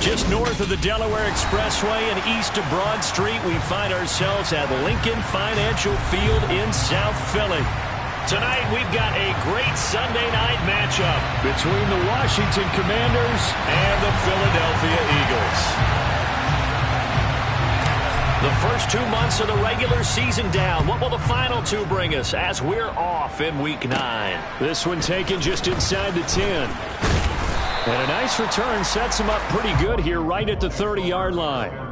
Just north of the Delaware Expressway and east of Broad Street, we find ourselves at Lincoln Financial Field in South Philly. Tonight, we've got a great Sunday night matchup between the Washington Commanders and the Philadelphia Eagles. The first 2 months of the regular season down. What will the final two bring us as we're off in Week 9? This one taken just inside the 10. And a nice return sets him up pretty good here right at the 30-yard line.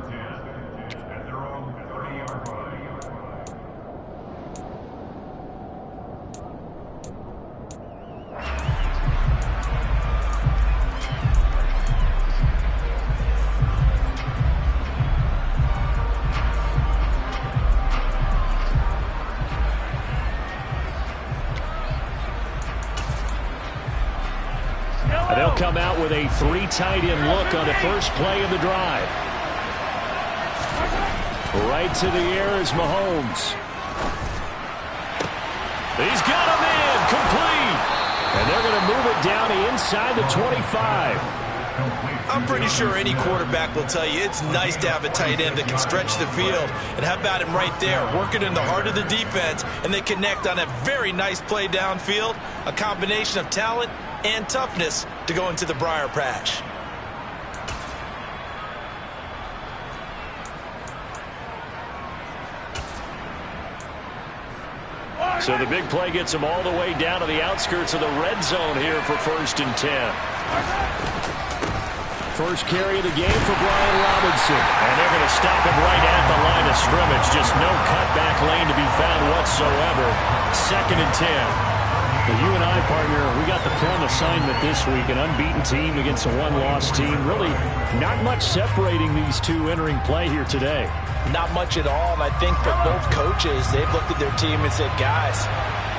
They'll come out with a 3 tight end look on the first play of the drive. Right to the air is Mahomes. He's got him in, complete. And they're going to move it down inside the 25. I'm pretty sure any quarterback will tell you it's nice to have a tight end that can stretch the field. And how about him right there, working in the heart of the defense, and they connect on a very nice play downfield, a combination of talent and toughness to go into the briar patch. So the big play gets him all the way down to the outskirts of the red zone here for 1st and 10. First carry of the game for Brian Robinson. And they're going to stop him right at the line of scrimmage. Just no cutback lane to be found whatsoever. 2nd and 10. Well, you and I, partner, we got the plum assignment this week. An unbeaten team against a one-loss team. Really not much separating these two entering play here today. Not much at all, and I think for both coaches, they've looked at their team and said, guys,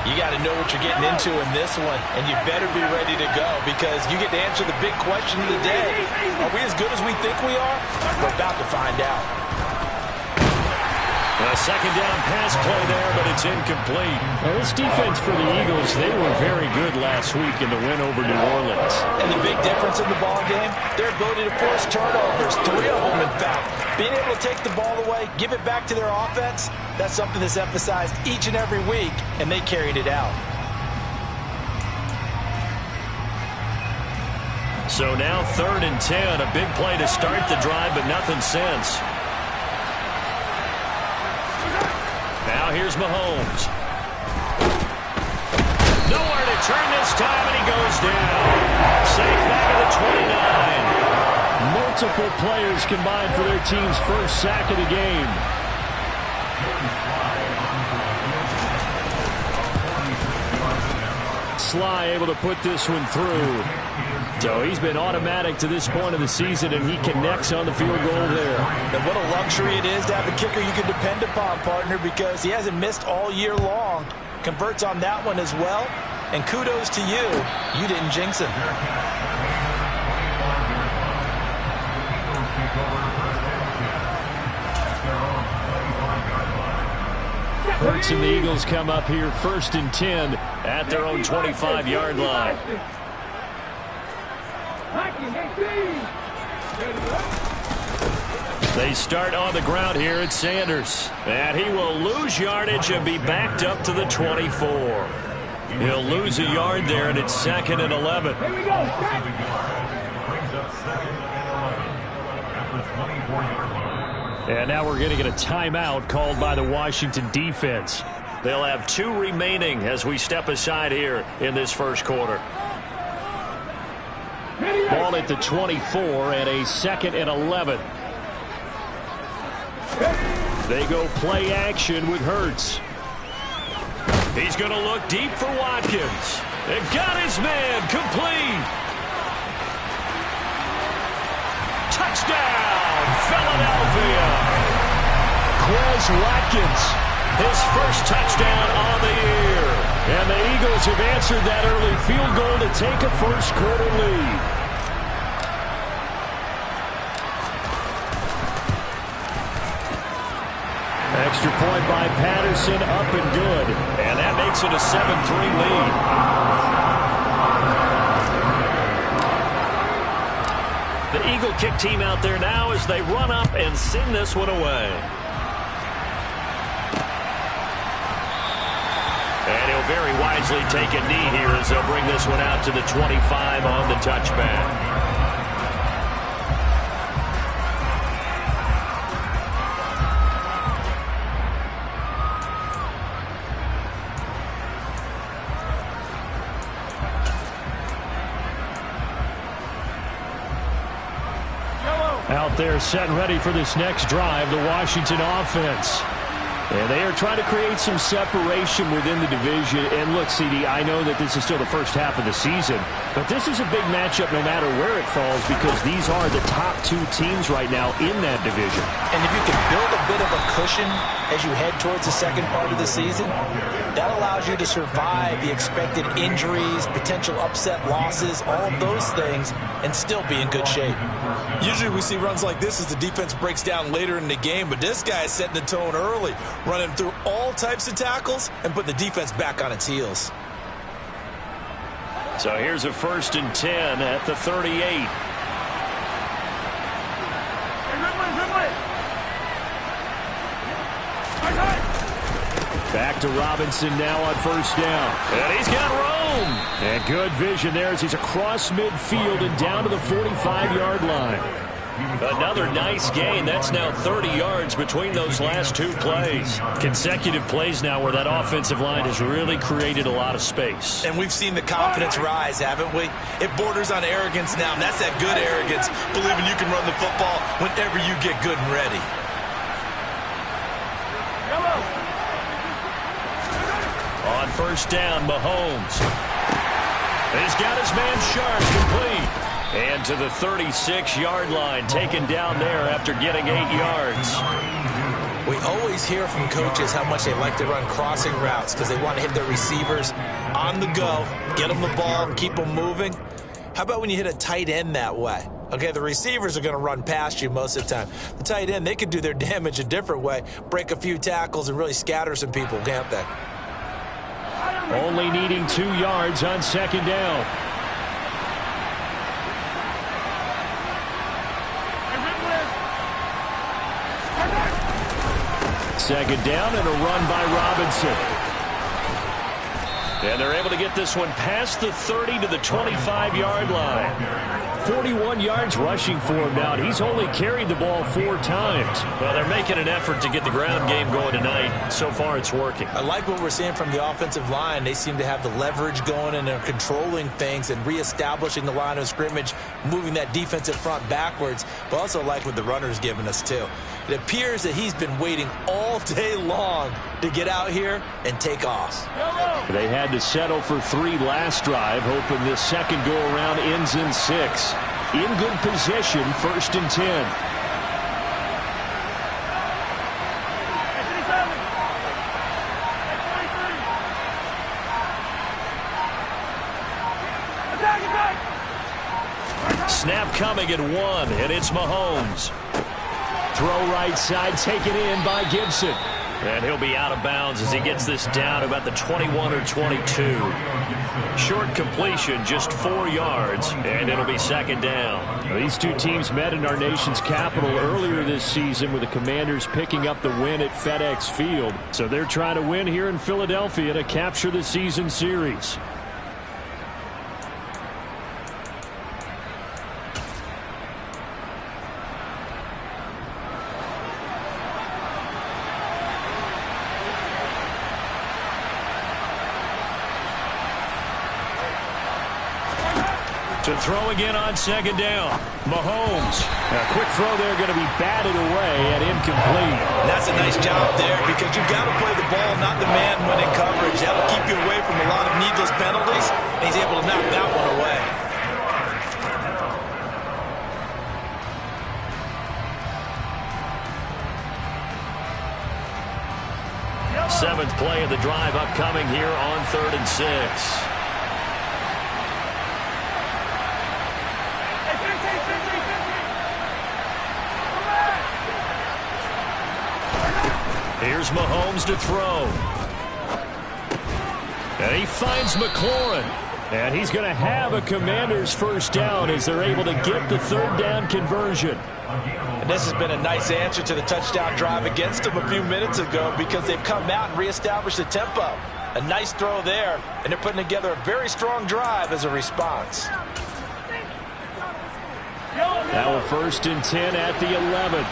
you got to know what you're getting into in this one, and you better be ready to go because you get to answer the big question of the day. Are we as good as we think we are? We're about to find out. A 2nd down pass play there, but it's incomplete. Well, this defense for the Eagles, they were very good last week in the win over New Orleans. And the big difference in the ball game, their ability to force turnovers, 3 of them in fact. Being able to take the ball away, give it back to their offense, that's something that's emphasized each and every week, and they carried it out. So now 3rd and 10, a big play to start the drive, but nothing since. Now here's Mahomes. Nowhere to turn this time, and he goes down. Safe back at the 29. Multiple players combined for their team's first sack of the game. Sly able to put this one through. So he's been automatic to this point of the season, and he connects on the field goal there. And what a luxury it is to have a kicker you can depend upon, partner, because he hasn't missed all year long. Converts on that one as well. And kudos to you. You didn't jinx him. Hurts and the Eagles come up here 1st and 10 at their own 25-yard line. They start on the ground here at Sanders. And he will lose yardage and be backed up to the 24. He'll lose a yard there, and it's 2nd and 11. And now we're going to get a timeout called by the Washington defense. They'll have 2 remaining as we step aside here in this first quarter. Ball at the 24 and a 2nd and 11. They go play action with Hurts. He's going to look deep for Watkins. And got his man complete. Touchdown, Philadelphia. Quez Watkins, his first touchdown on the year. And the Eagles have answered that early field goal to take a first quarter lead. Extra point by Patterson, up and good. And that makes it a 7-3 lead. The Eagle kick team out there now as they run up and send this one away. And he'll very wisely take a knee here as they'll bring this one out to the 25 on the touchback. Out there set and ready for this next drive, the Washington offense. And they are trying to create some separation within the division. And look, CD, I know that this is still the first half of the season, but this is a big matchup no matter where it falls because these are the top two teams right now in that division. And if you can build a bit of a cushion as you head towards the second part of the season, that allows you to survive the expected injuries, potential upset losses, all of those things, and still be in good shape. Usually we see runs like this as the defense breaks down later in the game, but this guy is setting the tone early, running through all types of tackles and putting the defense back on its heels. So here's a 1st and 10 at the 38. Back to Robinson now on 1st down. And he's got room. And good vision there as he's across midfield and down to the 45-yard line. Another nice gain. That's now 30 yards between those last two plays. Consecutive plays now where that offensive line has really created a lot of space. And we've seen the confidence rise, haven't we? It borders on arrogance now, and that's that good arrogance, believing you can run the football whenever you get good and ready. On 1st down, Mahomes. He's got his man Sharp complete. And to the 36-yard line, taken down there after getting 8 yards. We always hear from coaches how much they like to run crossing routes because they want to hit their receivers on the go, get them the ball, keep them moving. How about when you hit a tight end that way? Okay, the receivers are going to run past you most of the time. The tight end, they could do their damage a different way, break a few tackles and really scatter some people, can't they? Only needing 2 yards on 2nd down. Second down and a run by Robinson. And they're able to get this one past the 30 to the 25-yard line. 41 yards rushing for him now. He's only carried the ball 4 times. Well, they're making an effort to get the ground game going tonight. So far, it's working. I like what we're seeing from the offensive line. They seem to have the leverage going, and they're controlling things and reestablishing the line of scrimmage, moving that defensive front backwards, but also like what the runner's giving us, too. It appears that he's been waiting all day long to get out here and take off. They had to settle for 3 last drive, hoping this second go-around ends in 6. In good position, 1st and 10. Snap coming at 1, and it's Mahomes. Throw right side, taken in by Gibson. And he'll be out of bounds as he gets this down about the 21 or 22. Short completion, just 4 yards, and it'll be 2nd down. These two teams met in our nation's capital earlier this season with the Commanders picking up the win at FedEx Field. So they're trying to win here in Philadelphia to capture the season series. To throw again on 2nd down. Mahomes. A quick throw there going to be batted away and incomplete. That's a nice job there because you've got to play the ball, not the man when in coverage. That'll keep you away from a lot of needless penalties, and he's able to knock that one away. Seventh play of the drive upcoming here on 3rd and 6. Here's Mahomes to throw. And he finds McLaurin. And he's going to have a Commander's first down as they're able to get the third down conversion. And this has been a nice answer to the touchdown drive against them a few minutes ago because they've come out and reestablished the tempo. A nice throw there, and they're putting together a very strong drive as a response. Now a 1st and 10 at the 11.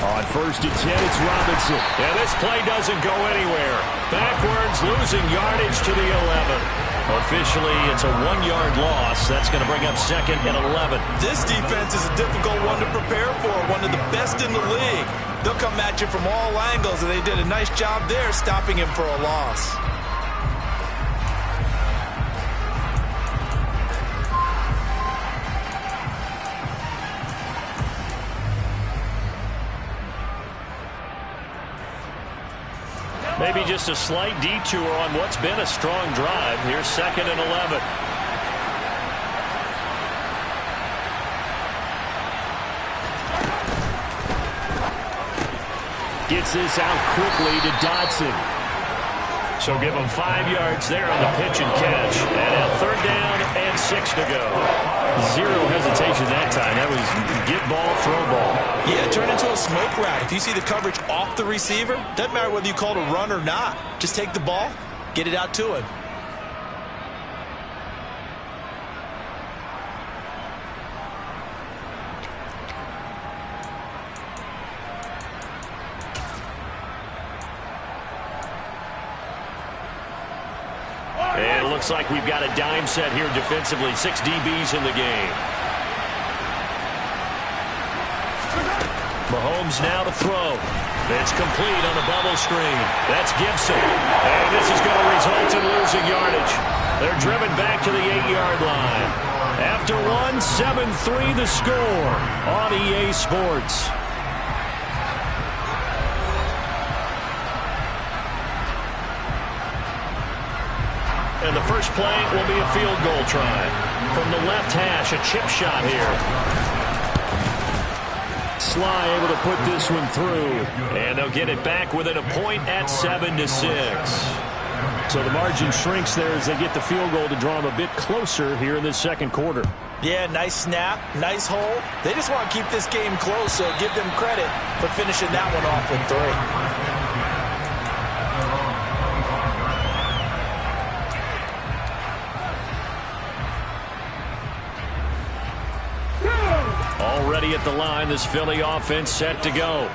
On 1st and 10, it's Robinson. Yeah, this play doesn't go anywhere. Backwards, losing yardage to the 11. Officially, it's a 1-yard loss. That's going to bring up 2nd and 11. This defense is a difficult one to prepare for, one of the best in the league. They'll come at you from all angles, and they did a nice job there stopping him for a loss. Maybe just a slight detour on what's been a strong drive. Here's 2nd and 11. Gets this out quickly to Dotson. So give him 5 yards there on the pitch and catch. And a 3rd down and 6 to go. Zero hesitation that time. That was get ball, throw ball. Yeah, turn into a smoke route. If you see the coverage off the receiver, doesn't matter whether you call it a run or not. Just take the ball, get it out to him. And it looks like we've got a dime set here defensively. 6 DBs in the game. Mahomes now to throw. It's complete on the bubble screen. That's Gibson. And this is going to result in losing yardage. They're driven back to the 8-yard line. After one, 7-3 the score on EA Sports. And the first play will be a field goal try. From the left hash, a chip shot here. Sly able to put this one through. And they'll get it back within a point at 7-6. So the margin shrinks there as they get the field goal to draw them a bit closer here in this second quarter. Yeah, nice snap, nice hole. They just want to keep this game close, so give them credit for finishing that one off with 3. Already at the line, this Philly offense set to go.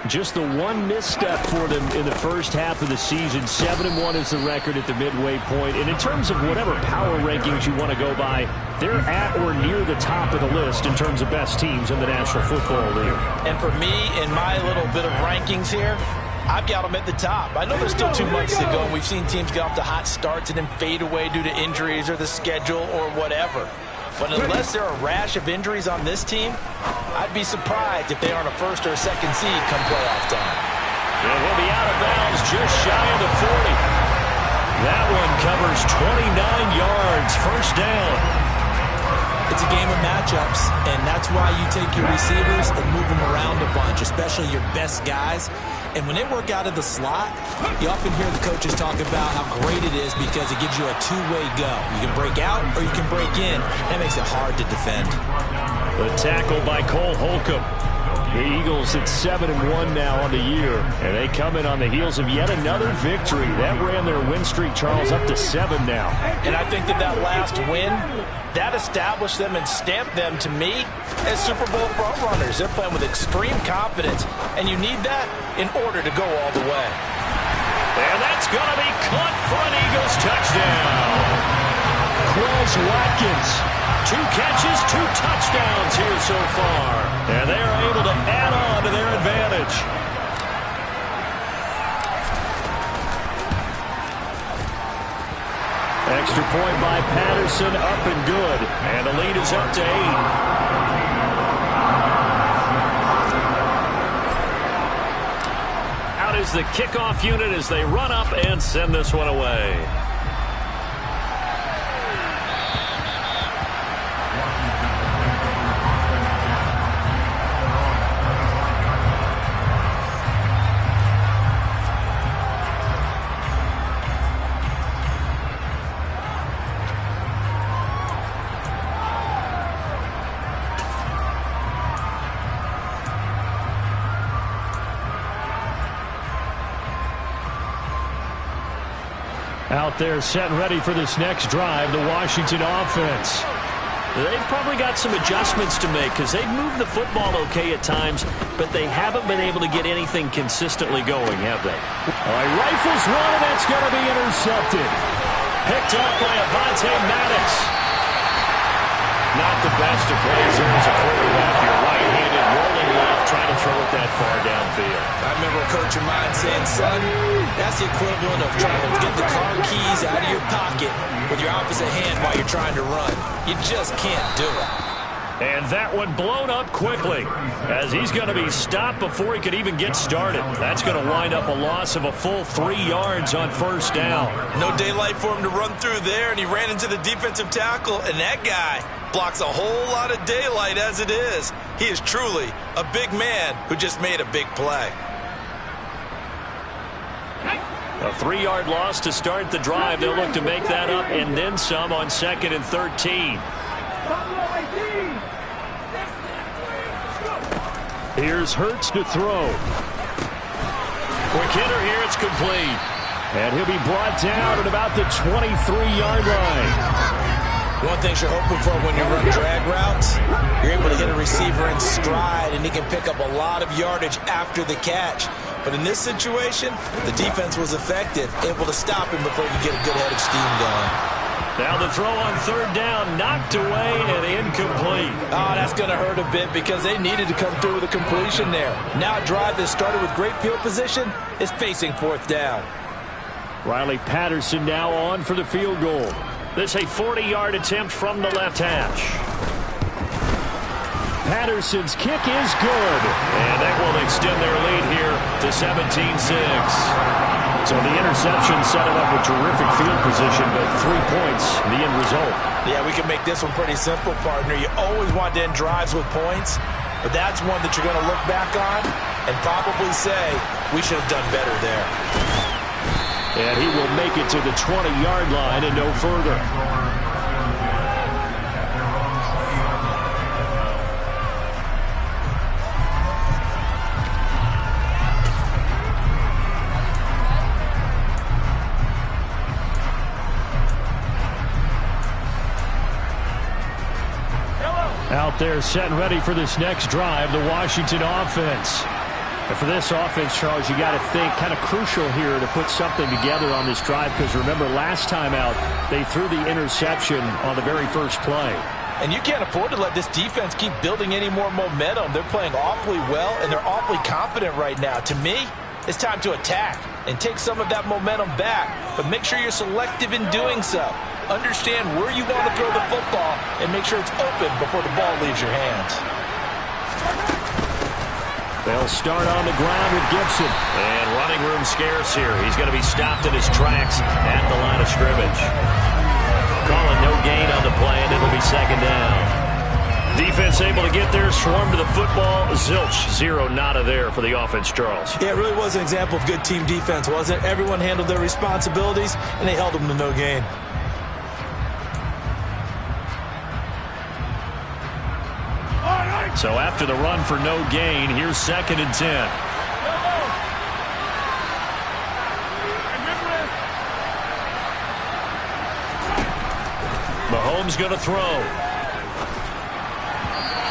Just the one misstep for them in the first half of the season. 7-1 is the record at the midway point. And in terms of whatever power rankings you want to go by, they're at or near the top of the list in terms of best teams in the National Football League. And for me, in my little bit of rankings here, I've got them at the top. I know there's still 2 months to go, and we've seen teams get off to hot starts and then fade away due to injuries or the schedule or whatever. But unless there are a rash of injuries on this team, I'd be surprised if they aren't a 1st or a 2nd seed come playoff time. And he'll be out of bounds just shy of the 40. That one covers 29 yards, 1st down. It's a game of matchups, and that's why you take your receivers and move them around a bunch, especially your best guys. And when they work out of the slot, you often hear the coaches talk about how great it is because it gives you a 2-way go. You can break out or you can break in. That makes it hard to defend. The tackle by Cole Holcomb. The Eagles at 7-1 now on the year, and they come in on the heels of yet another victory. That ran their win streak, Charles, up to 7 now. And I think that last win, that established them and stamped them, to me, as Super Bowl frontrunners. They're playing with extreme confidence, and you need that in order to go all the way. And that's going to be caught for an Eagles touchdown. Quez Watkins. 2 catches, 2 touchdowns here so far. And they are able to add on to their advantage. Extra point by Patterson, up and good. And the lead is up to 8. Out is the kickoff unit as they run up and send this one away. Out there set and ready for this next drive, the Washington offense. They've probably got some adjustments to make because they've moved the football okay at times, but they haven't been able to get anything consistently going, have they? All right, rifles one, and that's going to be intercepted. Picked up by Avonte Maddox. Not the best of plays there as a quarterback. You're right-handed, rolling left, trying to throw it that far downfield. I remember a coach of mine saying, son, that's the equivalent of trying to get the car keys out of your pocket with your opposite hand while you're trying to run. You just can't do it. And that one blown up quickly as he's going to be stopped before he could even get started. That's going to wind up a loss of a full 3 yards on first down. No daylight for him to run through there, and he ran into the defensive tackle, and that guy blocks a whole lot of daylight as it is. He is truly a big man who just made a big play. A 3-yard loss to start the drive. They'll look to make that up and then some on 2nd and 13. Here's Hurts to throw. Quick hitter here, it's complete. And he'll be brought down at about the 23-yard line. One thing you're hoping for when you run drag routes, you're able to hit a receiver in stride, and he can pick up a lot of yardage after the catch. But in this situation, the defense was effective, able to stop him before he could get a good head of steam going. Now the throw on 3rd down, knocked away and incomplete. Oh, that's going to hurt a bit because they needed to come through with a completion there. Now a drive that started with great field position is facing 4th down. Riley Patterson now on for the field goal. This a 40-yard attempt from the left hash. Patterson's kick is good. And that will extend their lead here to 17-6. So the interception set him up with terrific field position, but 3 points, the end result. Yeah, we can make this one pretty simple, partner. You always want to end drives with points, but that's one that you're going to look back on and probably say, we should have done better there. And he will make it to the 20-yard line and no further. Out there set and ready for this next drive, the Washington offense. And for this offense, Charles, you got to think kind of crucial here to put something together on this drive because remember last time out they threw the interception on the very first play. And you can't afford to let this defense keep building any more momentum. They're playing awfully well and they're awfully confident right now. To me, it's time to attack and take some of that momentum back, but make sure you're selective in doing so. Understand where you want to throw the football and make sure it's open before the ball leaves your hands. They'll start on the ground with Gibson. And running room scarce here. He's going to be stopped in his tracks at the line of scrimmage. Calling no gain on the play, and it'll be 2nd down. Defense able to get there, swarm to the football. Zilch, 0 nada there for the offense, Charles. Yeah, it really was an example of good team defense, wasn't it? Everyone handled their responsibilities, and they held them to no gain. So after the run for no gain, here's 2nd and 10. Mahomes going to throw.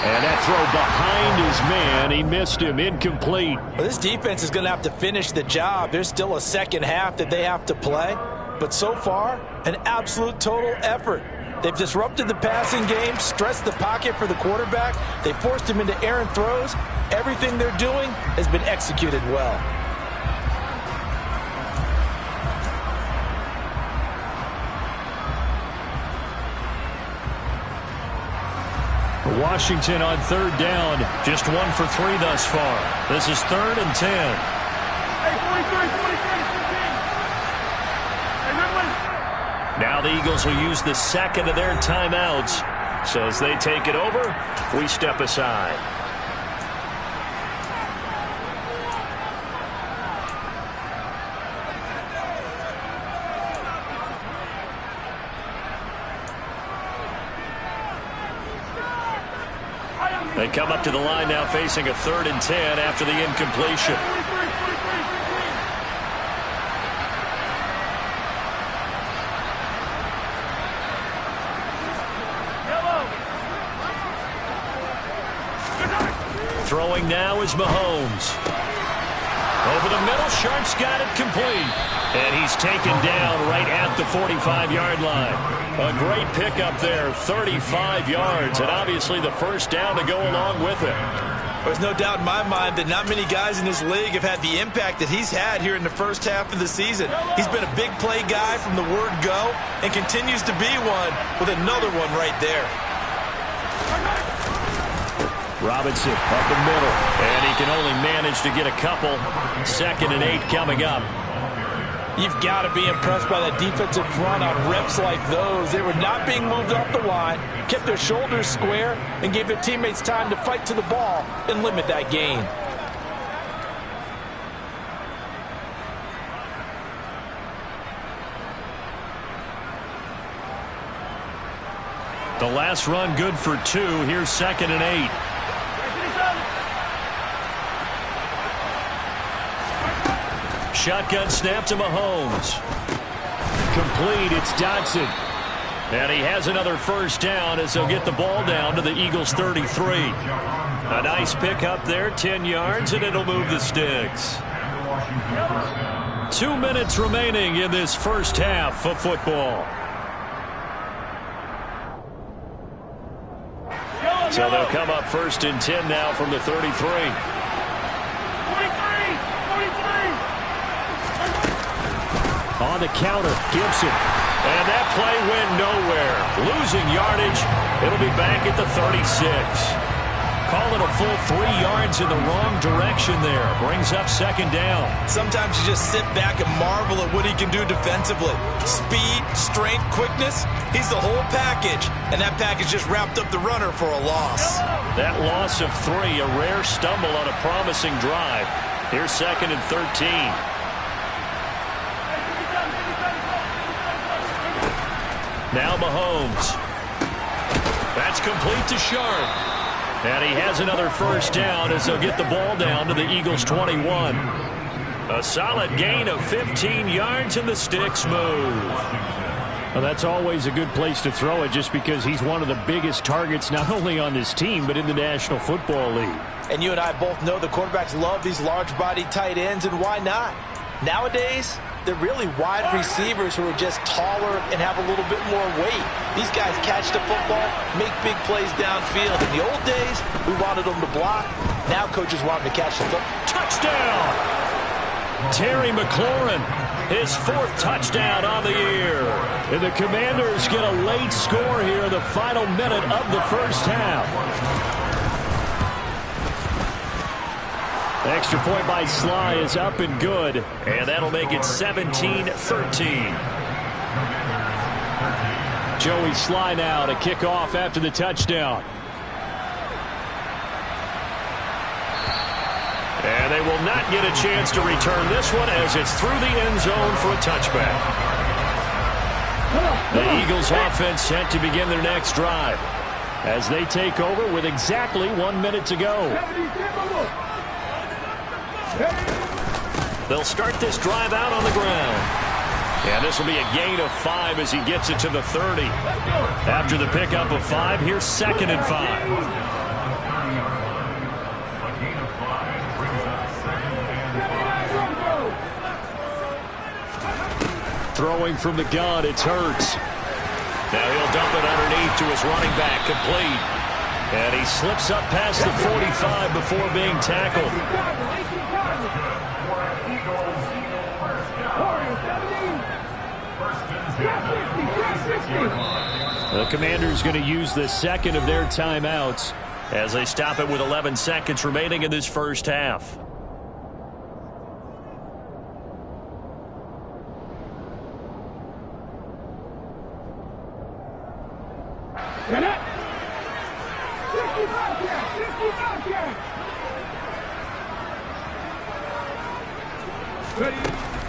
And that throw behind his man. He missed him. Incomplete. Well, this defense is going to have to finish the job. There's still a second half that they have to play. But so far, an absolute total effort. They've disrupted the passing game, stressed the pocket for the quarterback. They forced him into errant throws. Everything they're doing has been executed well. Washington on 3rd down. Just 1 for 3 thus far. This is 3rd and 10. Now the Eagles will use the 2nd of their timeouts. So as they take it over, we step aside. They come up to the line now facing a 3rd and 10 after the incompletion. Throwing now is Mahomes. Over the middle, Sharp's got it complete. And he's taken down right at the 45-yard line. A great pickup there, 35 yards, and obviously the first down to go along with it. There's no doubt in my mind that not many guys in this league have had the impact that he's had here in the first half of the season. He's been a big play guy from the word go and continues to be one with another one right there. Robinson up the middle, and he can only manage to get a couple. 2nd and 8 coming up. You've got to be impressed by that defensive front on reps like those. They were not being moved off the line, kept their shoulders square, and gave their teammates time to fight to the ball and limit that gain. The last run good for 2. Here's 2nd and 8. Shotgun snap to Mahomes. Complete, it's Dodson. And he has another first down as they'll get the ball down to the Eagles' 33. A nice pickup there, 10 yards, and it'll move the sticks. 2 minutes remaining in this first half of football. So they'll come up 1st and 10 now from the 33. On the counter, Gibson. And that play went nowhere. Losing yardage. It'll be back at the 36. Call it a full 3 yards in the wrong direction there. Brings up 2nd down. Sometimes you just sit back and marvel at what he can do defensively. Speed, strength, quickness. He's the whole package. And that package just wrapped up the runner for a loss. That loss of 3, a rare stumble on a promising drive. Here's 2nd and 13. Now Mahomes. That's complete to Sharp. And he has another first down as they'll get the ball down to the Eagles' 21. A solid gain of 15 yards and the sticks move. Well, that's always a good place to throw it just because he's one of the biggest targets not only on this team but in the National Football League. And you and I both know the quarterbacks love these large-bodied tight ends, and why not? Nowadays, they're really wide receivers who are just taller and have a little bit more weight. These guys catch the football, make big plays downfield. In the old days, we wanted them to block. Now coaches want them to catch the football. Touchdown! Terry McLaurin, his 4th touchdown on the year. And the Commanders get a late score here in the final minute of the first half. Extra point by Sly is up and good, and that'll make it 17-13. Joey Sly now to kick off after the touchdown. And they will not get a chance to return this one as it's through the end zone for a touchback. The Eagles offense set to begin their next drive as they take over with exactly 1 minute to go. They'll start this drive out on the ground. And this will be a gain of 5 as he gets it to the 30. After the pickup of 5, here's 2nd and 5. Throwing from the gun, it's Hurts. Now he'll dump it underneath to his running back, complete. And he slips up past the 45 before being tackled. The Commanders going to use the 2nd of their timeouts as they stop it with 11 seconds remaining in this first half.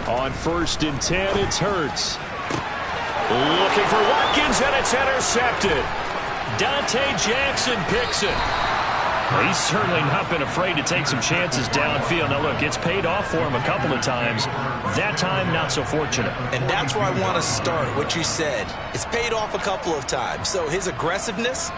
On 1st and 10, it's Hurts. Looking for Watkins, and it's intercepted. Dante Jackson picks it. He's certainly not been afraid to take some chances downfield. Now, look, it's paid off for him a couple of times. That time, not so fortunate. And that's where I want to start, what you said. It's paid off a couple of times. So his aggressiveness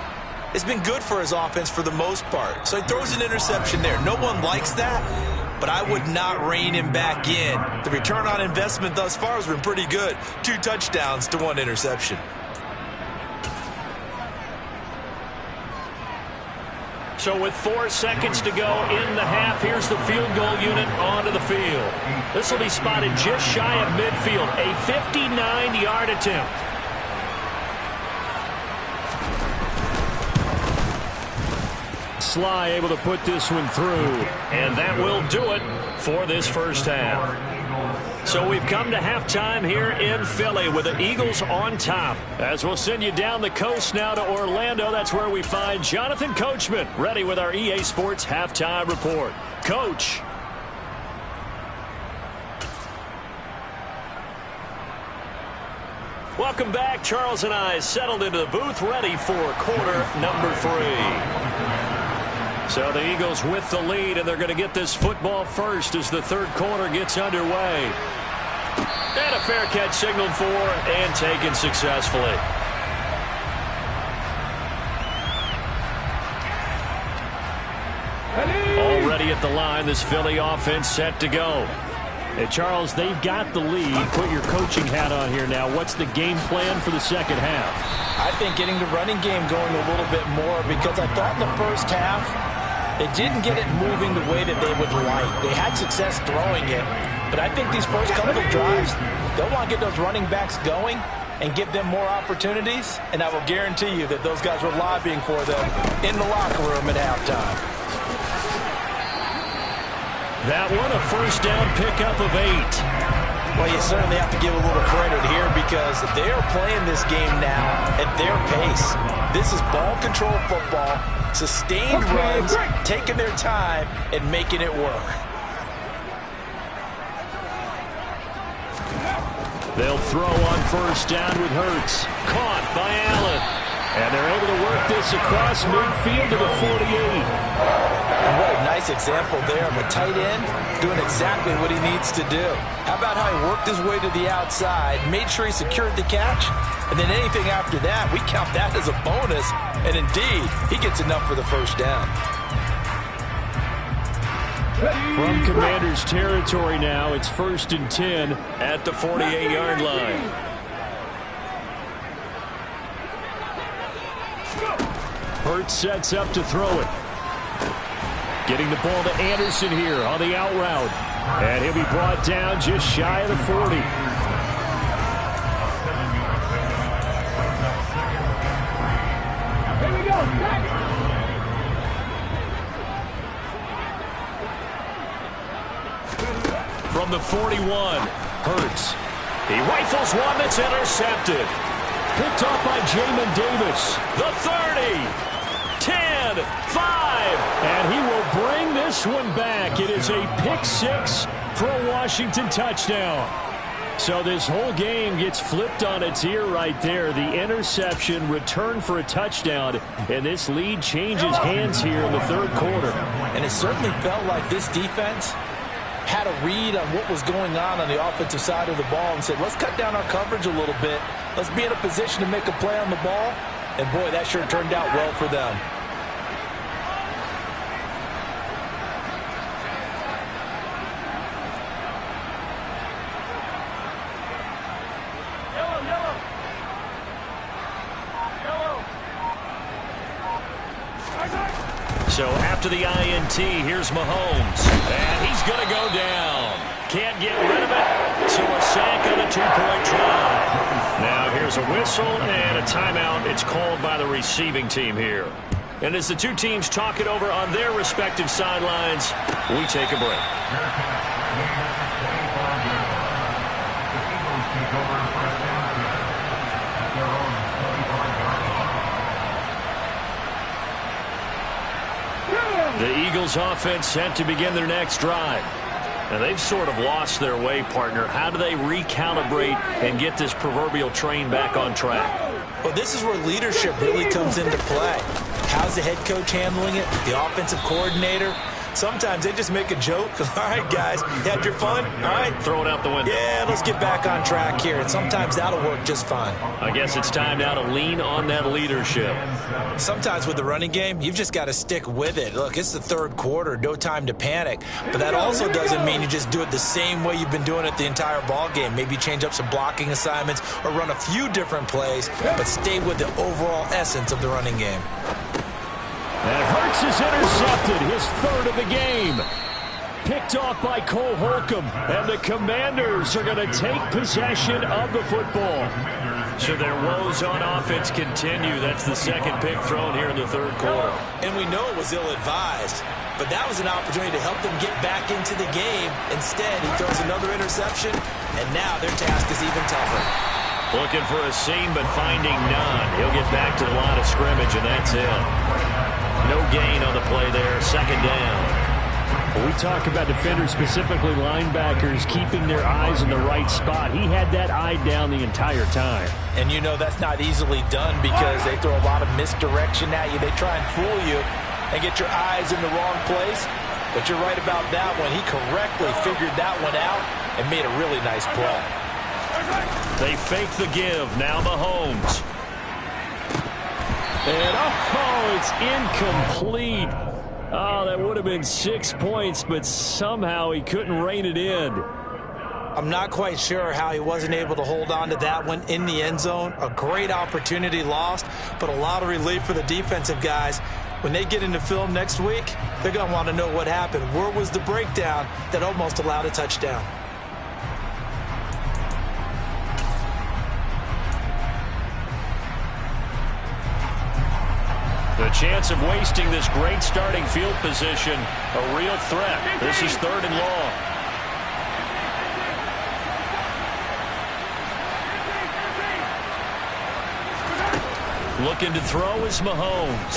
It's been good for his offense for the most part. So he throws an interception there. No one likes that, but I would not rein him back in. The return on investment thus far has been pretty good. 2 touchdowns to 1 interception. So with 4 seconds to go in the half, here's the field goal unit onto the field. This will be spotted just shy of midfield, a 59-yard attempt. Sly able to put this one through, and that will do it for this first half. So we've come to halftime here in Philly with the Eagles on top. As we'll send you down the coast now to Orlando, that's where we find Jonathan Coachman ready with our EA Sports halftime report. Coach. Welcome back. Charles and I settled into the booth ready for quarter number 3. So the Eagles with the lead, and they're going to get this football first as the third quarter gets underway. And a fair catch signaled for and taken successfully. Already at the line, this Philly offense set to go. And Charles, they've got the lead. Put your coaching hat on here now. What's the game plan for the second half? I think getting the running game going a little bit more, because I thought in the first half they didn't get it moving the way that they would like. They had success throwing it, but I think these first couple of drives, they'll want to get those running backs going and give them more opportunities, and I will guarantee you that those guys were lobbying for them in the locker room at halftime. That one, a first down pickup of 8. Well, you certainly have to give a little credit here because they are playing this game now at their pace. This is ball control football, sustained runs, taking their time and making it work. They'll throw on first down with Hurts. Caught by Allen. And they're able to work this across midfield to the 48. And what a nice example there of a tight end doing exactly what he needs to do. How about how he worked his way to the outside, made sure he secured the catch, and then anything after that, we count that as a bonus. And indeed, he gets enough for the first down. From Commander's territory now, it's 1st and 10 at the 48-yard line. Hurts sets up to throw it. Getting the ball to Anderson here on the out route. And he'll be brought down just shy of the 40. Here we go. From the 41, Hurts. He rifles one that's intercepted. Picked off by Jamin Davis. The 30. 10, 5, and he will bring this one back. It is a pick-6 for a Washington touchdown. So this whole game gets flipped on its ear right there. The interception, return for a touchdown, and this lead changes hands here in the third quarter. And it certainly felt like this defense had a read on what was going on the offensive side of the ball and said, let's cut down our coverage a little bit. Let's be in a position to make a play on the ball. And, boy, that sure turned out well for them. So after the INT, here's Mahomes. And he's going to go down. Can't get rid of it. So a sack on a 2-point try. Now here's a whistle and a timeout. It's called by the receiving team here. And as the two teams talk it over on their respective sidelines, we take a break. The Eagles offense set to begin their next drive. Now they've sort of lost their way, partner. How do they recalibrate and get this proverbial train back on track? Well, this is where leadership really comes into play. How's the head coach handling it? The offensive coordinator? sometimes they just make a joke. All right, guys, you had your fun? All right. Throw it out the window. Yeah, let's get back on track here. And sometimes that'll work just fine. I guess it's time now to lean on that leadership. Sometimes with the running game, you've just got to stick with it. Look, it's the third quarter, no time to panic. But that also doesn't mean you just do it the same way you've been doing it the entire ball game. Maybe change up some blocking assignments or run a few different plays, but stay with the overall essence of the running game. And Hurts is intercepted, his third of the game. Picked off by Cole Holcomb, and the Commanders are going to take possession of the football. So their woes on offense continue. That's the second pick thrown here in the third quarter. And we know it was ill-advised, but that was an opportunity to help them get back into the game. Instead, he throws another interception, and now their task is even tougher. Looking for a seam, but finding none. He'll get back to the line of scrimmage, and that's it. No gain on the play there, second down. When we talk about defenders, specifically linebackers, keeping their eyes in the right spot. He had that eye down the entire time. And you know that's not easily done because they throw a lot of misdirection at you. They try and fool you and get your eyes in the wrong place. But you're right about that one. He correctly figured that one out and made a really nice play. They fake the give. Now Mahomes. And it's incomplete. Oh, that would have been 6 points, but somehow he couldn't rein it in. I'm not quite sure how he wasn't able to hold on to that one in the end zone. A great opportunity lost, but a lot of relief for the defensive guys. When they get into film next week, they're going to want to know what happened. Where was the breakdown that almost allowed a touchdown? The chance of wasting this great starting field position, a real threat. This is third and long. Looking to throw is Mahomes.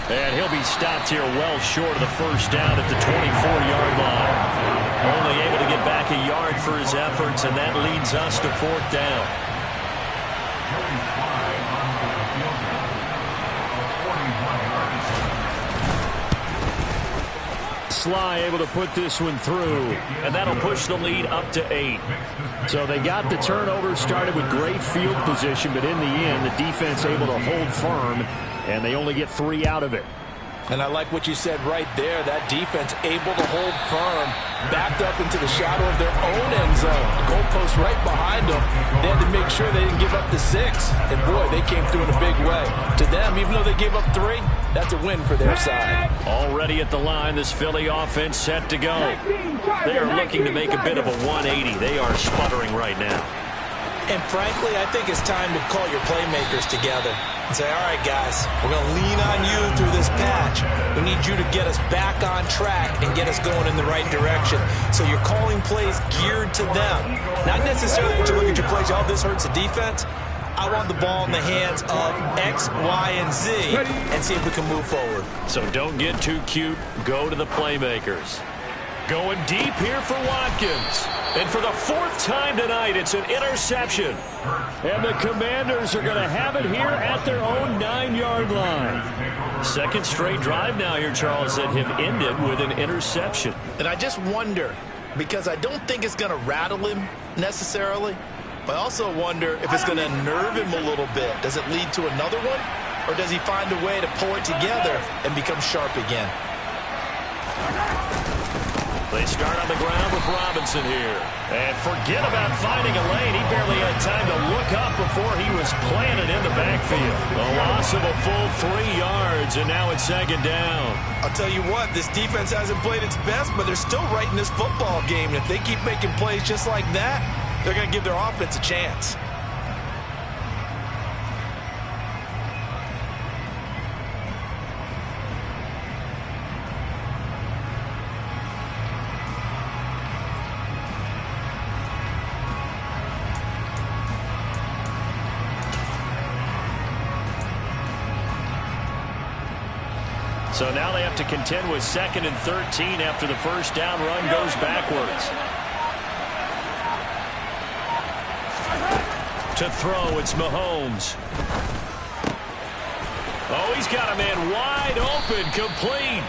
And he'll be stopped here well short of the first down at the 24-yard line. Only able to get back a yard for his efforts, and that leads us to fourth down. Sly able to put this one through, and that'll push the lead up to 8. So they got the turnover started with great field position, but in the end, the defense able to hold firm, and they only get 3 out of it. And I like what you said right there. That defense able to hold firm, backed up into the shadow of their own end zone. The goalpost right behind them. They had to make sure they didn't give up the 6. And, boy, they came through in a big way. To them, even though they gave up 3, that's a win for their side. Already at the line, this Philly offense set to go. They are looking to make a bit of a 180. They are sputtering right now. And frankly, I think it's time to call your playmakers together and say, all right, guys, we're going to lean on you through this patch. We need you to get us back on track and get us going in the right direction. So you're calling plays geared to them. Not necessarily that you look at your plays, oh, this hurts the defense. I want the ball in the hands of X, Y, and Z and see if we can move forward. So don't get too cute. Go to the playmakers. Going deep here for Watkins. And for the 4th time tonight, it's an interception. And the Commanders are going to have it here at their own 9-yard line. Second straight drive now here, Charles, that have ended with an interception. And I just wonder, because I don't think it's going to rattle him necessarily, but I also wonder if it's going to nerve him a little bit. Does it lead to another one? Or does he find a way to pull it together and become sharp again? They start on the ground with Robinson here. And forget about finding a lane. He barely had time to look up before he was planted in the backfield. A loss of a full 3 yards, and now it's second down. I'll tell you what, this defense hasn't played its best, but they're still right in this football game. And if they keep making plays just like that, they're going to give their offense a chance. So now they have to contend with 2nd and 13 after the first down run goes backwards. To throw, it's Mahomes. Oh, he's got a man wide open, complete.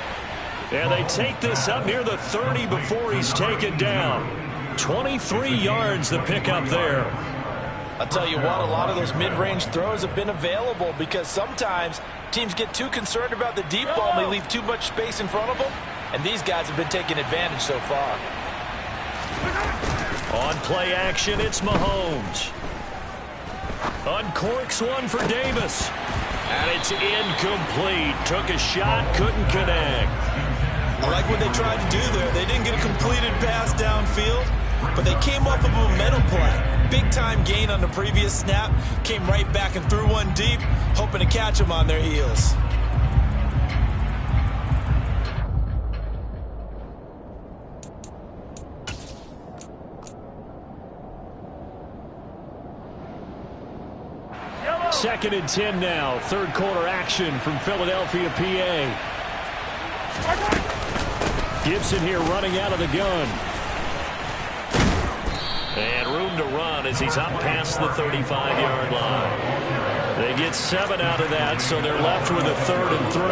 And they take this up near the 30 before he's taken down. 23 yards the pickup there. I'll tell you what, a lot of those mid-range throws have been available because sometimes teams get too concerned about the deep ball and they leave too much space in front of them. And these guys have been taking advantage so far. On play action, it's Mahomes. Uncorks one for Davis. And it's incomplete. Took a shot, couldn't connect. I like what they tried to do there. They didn't get a completed pass downfield, but they came off of a momentum play. Big-time gain on the previous snap. Came right back and threw one deep, hoping to catch them on their heels. Second and 10 now. Third quarter action from Philadelphia, PA. Gibson here running out of the gun. And room to run as he's up past the 35-yard line. They get 7 out of that, so they're left with a 3rd and 3.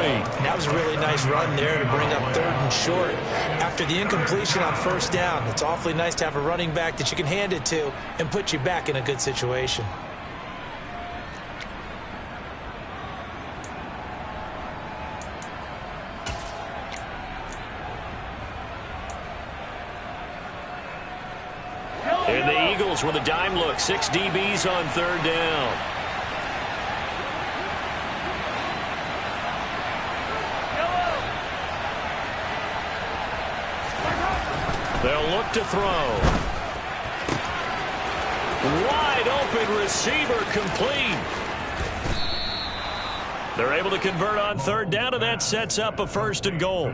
That was a really nice run there to bring up 3rd and short. After the incompletion on 1st down, it's awfully nice to have a running back that you can hand it to and put you back in a good situation. And the Eagles with a dime look. 6 DBs on 3rd down. They'll look to throw. Wide open receiver complete. They're able to convert on 3rd down, and that sets up a 1st and goal.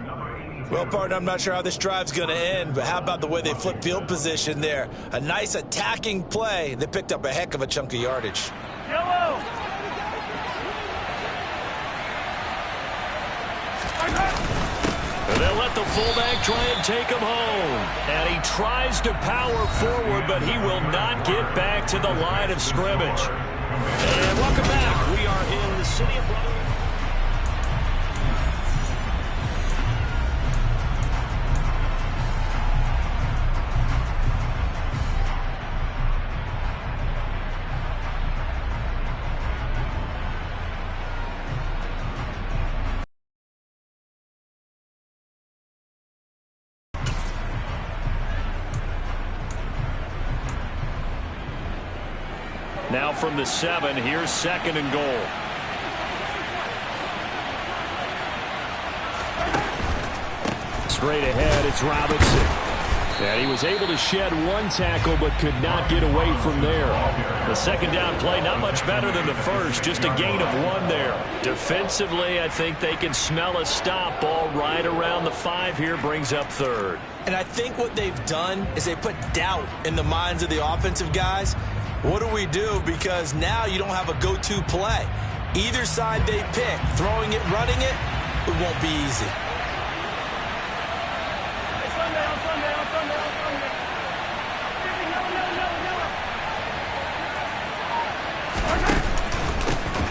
Well, partner, I'm not sure how this drive's going to end, but how about the way they flip field position there? A nice attacking play that picked up a heck of a chunk of yardage. Yellow. They'll let the fullback try and take him home. And he tries to power forward, but he will not get back to the line of scrimmage. And welcome back. We are in the city of Brotherhood. Now from the 7, here's 2nd and goal. Straight ahead, it's Robinson. And he was able to shed 1 tackle but could not get away from there. The 2nd down play, not much better than the first, just a gain of 1 there. Defensively, I think they can smell a stop. Ball right around the 5 here, brings up 3rd. And I think what they've done is they put doubt in the minds of the offensive guys. What do we do? Because now you don't have a go-to play. Either side they pick, throwing it, running it, it won't be easy.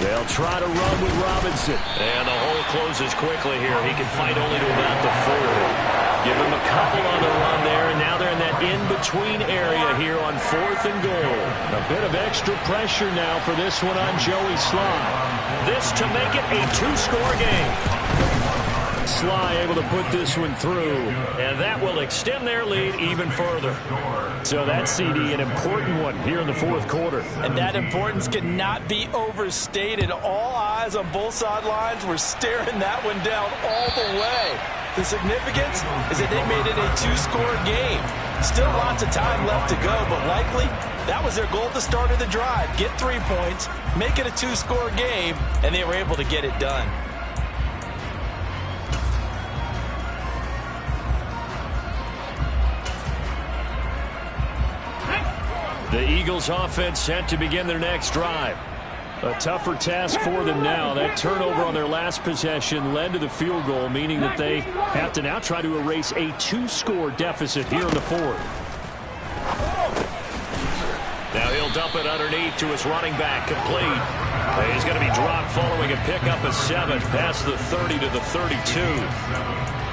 They'll try to run with Robinson. And the hole closes quickly here. He can fight only to about the 4. Give him a couple on the run there, and now they're in that in-between area here on 4th and goal. A bit of extra pressure now for this one on Joey Sly. This to make it a 2-score game. Sly able to put this one through, and that will extend their lead even further. So that, CD, an important one here in the 4th quarter. And that importance cannot be overstated. All eyes on both sidelines were staring that one down all the way. The significance is that they made it a 2-score game. Still lots of time left to go, but likely that was their goal at the start of the drive. Get 3 points, make it a 2-score game, and they were able to get it done. The Eagles offense set to begin their next drive. A tougher task for them now. That turnover on their last possession led to the field goal, meaning that they have to now try to erase a 2-score deficit here in the 4th. Now he'll dump it underneath to his running back, complete. He's going to be dropped following a pickup of 7 past the 30 to the 32.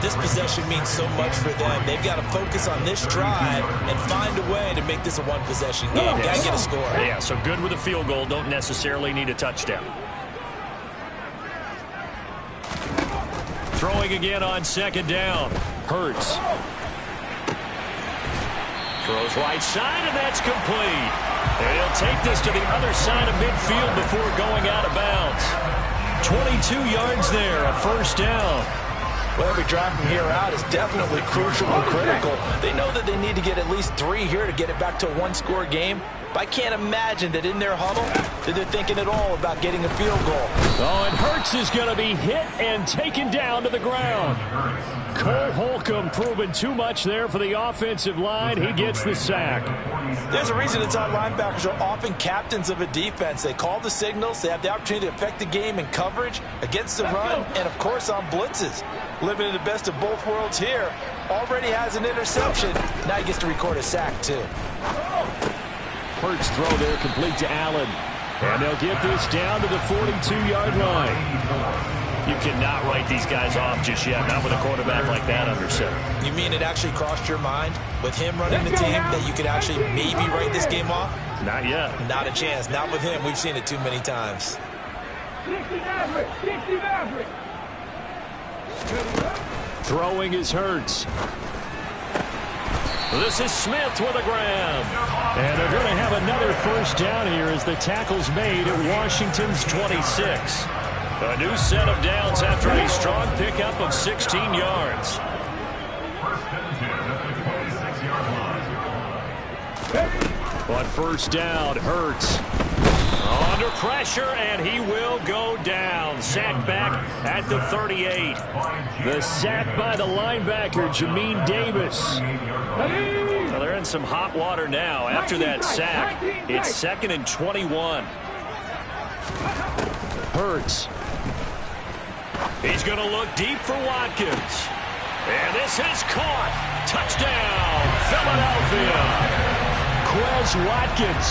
this possession means so much for them. They've got to focus on this drive and find a way to make this a one-possession game. Got to get a score. Yeah, so good with a field goal. Don't necessarily need a touchdown. Throwing again on second down. Hurts. Throws right side, and that's complete. And he'll take this to the other side of midfield before going out of bounds. 22 yards there, a first down. Well, every drive from here out is definitely crucial and critical. They know that they need to get at least 3 here to get it back to a one-score game. But I can't imagine that in their huddle that they're thinking at all about getting a field goal. Oh, and Hurts is going to be hit and taken down to the ground. Cole Holcomb proving too much there for the offensive line. He gets the sack. There's a reason inside linebackers are often captains of a defense. They call the signals. They have the opportunity to affect the game in coverage, against the run, and, of course, on blitzes. Living in the best of both worlds here. Already has an interception. Now he gets to record a sack, too. Hurts throw there complete to Allen. And they'll get this down to the 42-yard line. You cannot write these guys off just yet, not with a quarterback like that under center. You mean it actually crossed your mind with him running the team that you could actually maybe write this game off? Not yet. Not a chance. Not with him. We've seen it too many times. Throwing is Hurts. This is Smith with a grab. And they're going to have another first down here as the tackle's made at Washington's 26. A new set of downs after a strong pickup of 16 yards. On first down, Hurts. Under pressure, and he will go down. Sacked back at the 38. The sack by the linebacker, Jamin Davis. Well, they're in some hot water now. After that sack, it's 2nd and 21. Hurts. He's going to look deep for Watkins. And this is caught. Touchdown, Philadelphia. Quez Watkins,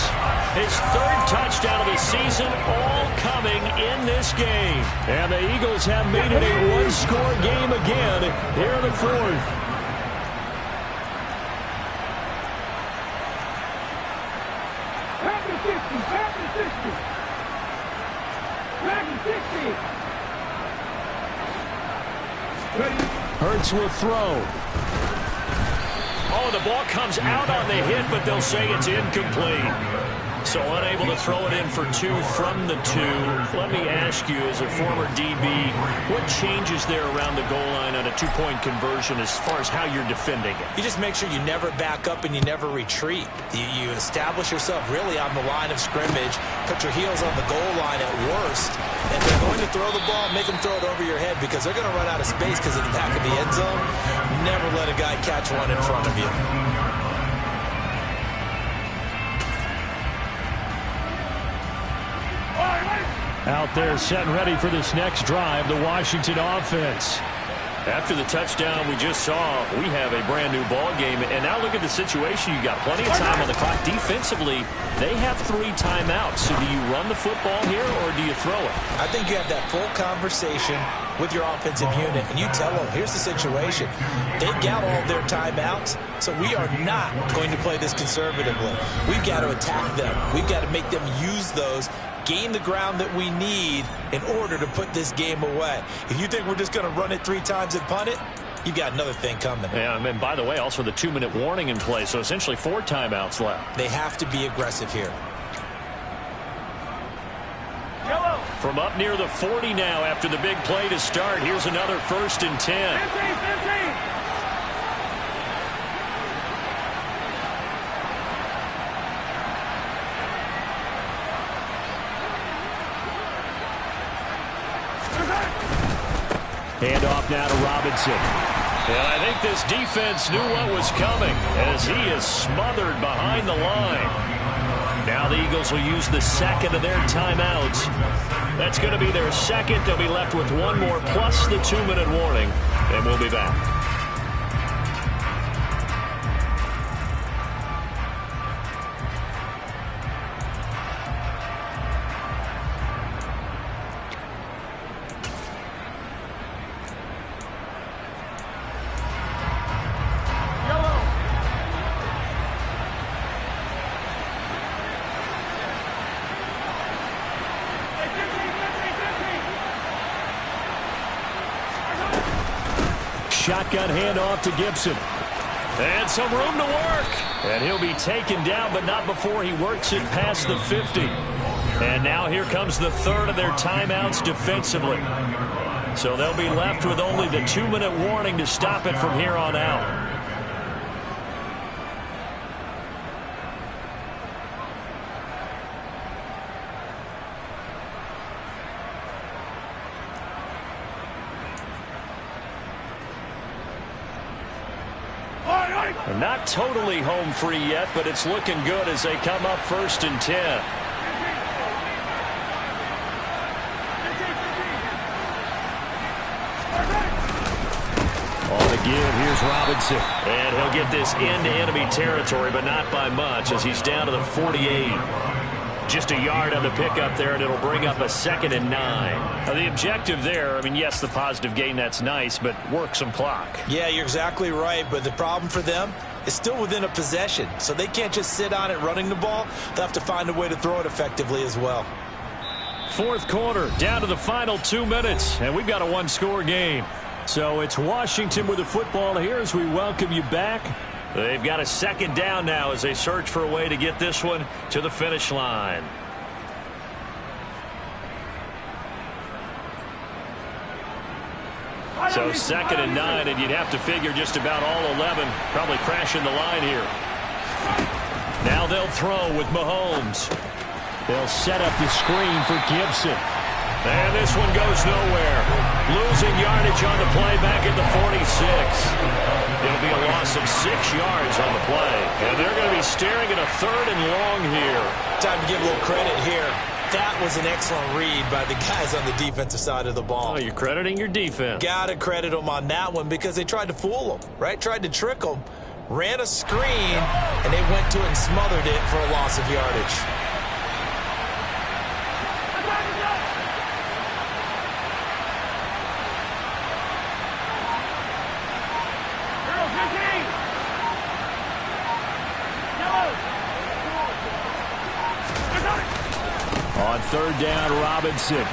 his 3rd touchdown of the season, all coming in this game. And the Eagles have made it a one-score game again here in the 4th. Hurts will throw. Oh, the ball comes out on the hit, but they'll say it's incomplete. So unable to throw it in for 2 from the 2. Let me ask you, as a former DB, what changes there around the goal line on a 2-point conversion as far as how you're defending it? You just make sure you never back up and you never retreat. You establish yourself really on the line of scrimmage, put your heels on the goal line at worst, and they're going to throw the ball, make them throw it over your head because they're going to run out of space because of the back of the end zone. Never let a guy catch one in front of you. Out there set and ready for this next drive, the Washington offense. After the touchdown we just saw, we have a brand new ball game. And now look at the situation. You got plenty of time on the clock. Defensively, they have 3 timeouts. So do you run the football here or do you throw it? I think you have that full conversation with your offensive unit, and you tell them, here's the situation. They've got all their timeouts, so we are not going to play this conservatively. We've got to attack them. We've got to make them use those, gain the ground that we need in order to put this game away. If you think we're just going to run it 3 times and punt it, you've got another thing coming. Yeah, and by the way, also the 2-minute warning in play, so essentially 4 timeouts left. They have to be aggressive here. From up near the 40 now after the big play to start, here's another 1st and 10. 15. Handoff now to Robinson. And I think this defense knew what was coming as he is smothered behind the line. Now the Eagles will use the 2nd of their timeouts. That's going to be their 2nd. They'll be left with 1 more plus the 2-minute warning. And we'll be back. shotgun handoff to Gibson. And some room to work. And he'll be taken down, but not before he works it past the 50. And now here comes the third of their timeouts defensively. So they'll be left with only the 2-minute warning to stop it from here on out. They're not totally home free yet, but it's looking good as they come up 1st and 10. On the give, here's Robinson. And he'll get this into enemy territory, but not by much as he's down to the 48. Just a yard on the pickup there, and it'll bring up a 2nd and 9. Now, the objective there, I mean, yes, the positive gain, that's nice, but work some clock. Yeah, you're exactly right, but the problem for them is still within a possession, so they can't just sit on it running the ball. They'll have to find a way to throw it effectively as well. 4th quarter, down to the final 2 minutes, and we've got a one-score game. So it's Washington with the football here as we welcome you back. They've got a 2nd down now as they search for a way to get this one to the finish line. So 2nd and 9, and you'd have to figure just about all 11 probably crashing the line here. Now they'll throw with Mahomes. They'll set up the screen for Gibson. And this one goes nowhere. Losing yardage on the play back at the 46. It'll be a loss of 6 yards on the play. And they're going to be staring at a 3rd and long here. Time to give a little credit here. That was an excellent read by the guys on the defensive side of the ball. Oh, you're crediting your defense. Got to credit them on that one because they tried to fool them, right? Tried to trick them. Ran a screen, and they went to it and smothered it for a loss of yardage. On 3rd down, Robinson.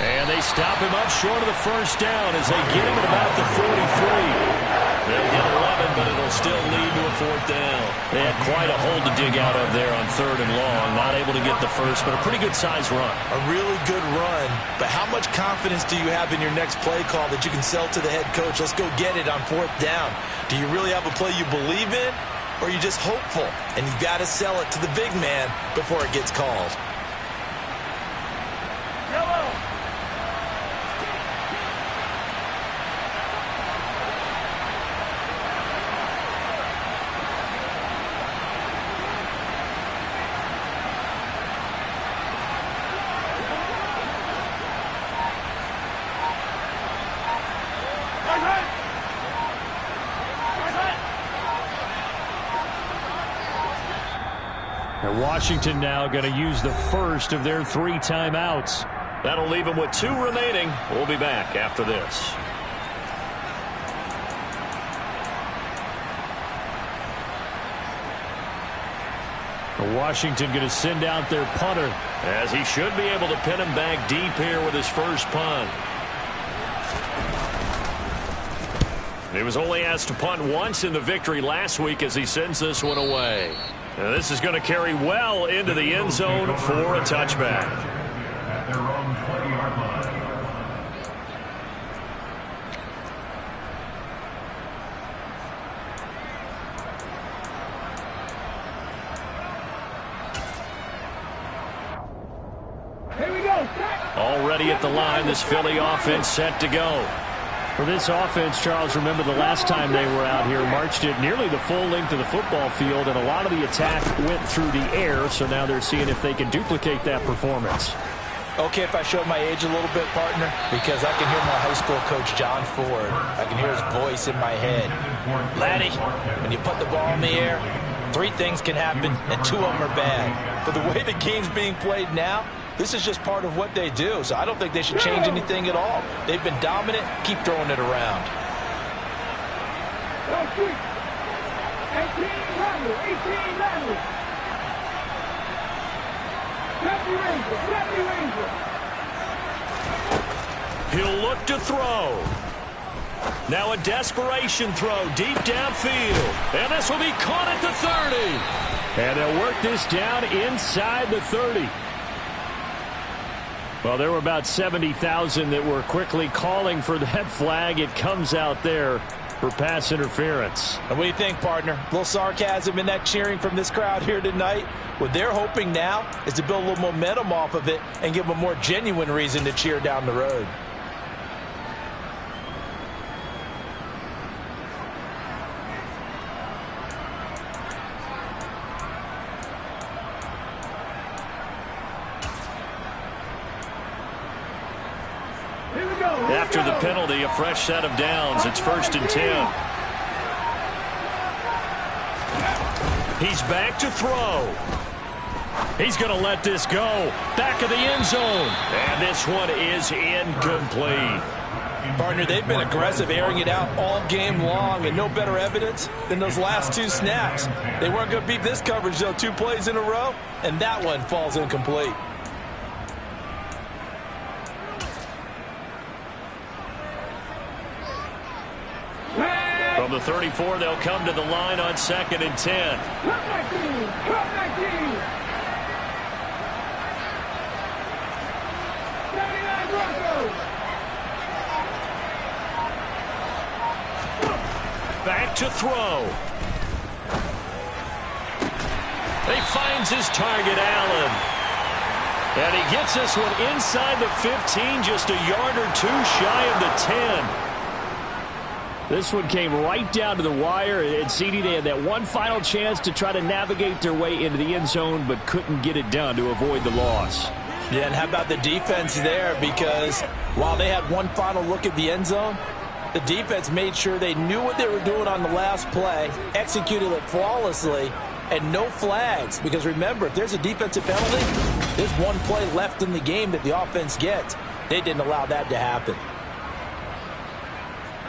And they stop him up short of the 1st down as they get him at about the 43. They'll get 11, but it'll still lead to a 4th down. They had quite a hole to dig out of there on 3rd and long. Not able to get the first, but a pretty good-sized run. A really good run, but how much confidence do you have in your next play call that you can sell to the head coach? Let's go get it on 4th down. Do you really have a play you believe in? Or are you just hopeful, and you've got to sell it to the big man before it gets called? And Washington now going to use the first of their 3 timeouts. That'll leave them with 2 remaining. We'll be back after this. Washington going to send out their punter, as he should be able to pin him back deep here with his first punt. He was only asked to punt once in the victory last week as he sends this one away. Now this is going to carry well into the end zone for a touchback. At their own 20-yard line. Already at the line, this Philly offense set to go. For this offense, Charles, remember the last time they were out here, marched it nearly the full length of the football field, and a lot of the attack went through the air, so now they're seeing if they can duplicate that performance. Okay, if I showed my age a little bit, partner, because I can hear my high school coach, John Ford. I can hear his voice in my head. Laddie, when you put the ball in the air, 3 things can happen, and 2 of them are bad. But the way the game's being played now, this is just part of what they do, so I don't think they should change anything at all. They've been dominant. Keep throwing it around. 18, he'll look to throw. Now a desperation throw deep downfield. And this will be caught at the 30. And they'll work this down inside the 30. Well, there were about 70,000 that were quickly calling for that flag. It comes out there for pass interference. And what do you think, partner? A little sarcasm in that cheering from this crowd here tonight. What they're hoping now is to build a little momentum off of it and give them a more genuine reason to cheer down the road. After the penalty, a fresh set of downs. It's 1st and 10. He's back to throw. He's going to let this go. Back of the end zone. And this one is incomplete. Partner, they've been aggressive, airing it out all game long, and no better evidence than those last 2 snaps. They weren't going to beat this coverage, though, 2 plays in a row, and that one falls incomplete. From the 34, they'll come to the line on 2nd and 10. Back to throw. He finds his target, Allen. And he gets this one inside the 15, just a yard or 2 shy of the 10. This one came right down to the wire, and CD, they had that one final chance to try to navigate their way into the end zone, but couldn't get it done to avoid the loss. Yeah, and how about the defense there? Because while they had one final look at the end zone, the defense made sure they knew what they were doing on the last play, executed it flawlessly, and no flags. Because remember, if there's a defensive penalty, there's one play left in the game that the offense gets. They didn't allow that to happen.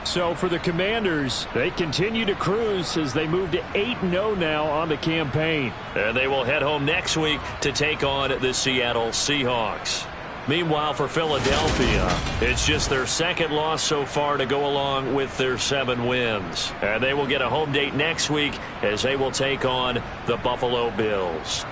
So for the Commanders, they continue to cruise as they move to 8-0 now on the campaign. And they will head home next week to take on the Seattle Seahawks. Meanwhile, for Philadelphia, it's just their 2nd loss so far to go along with their 7 wins. And they will get a home date next week as they will take on the Buffalo Bills.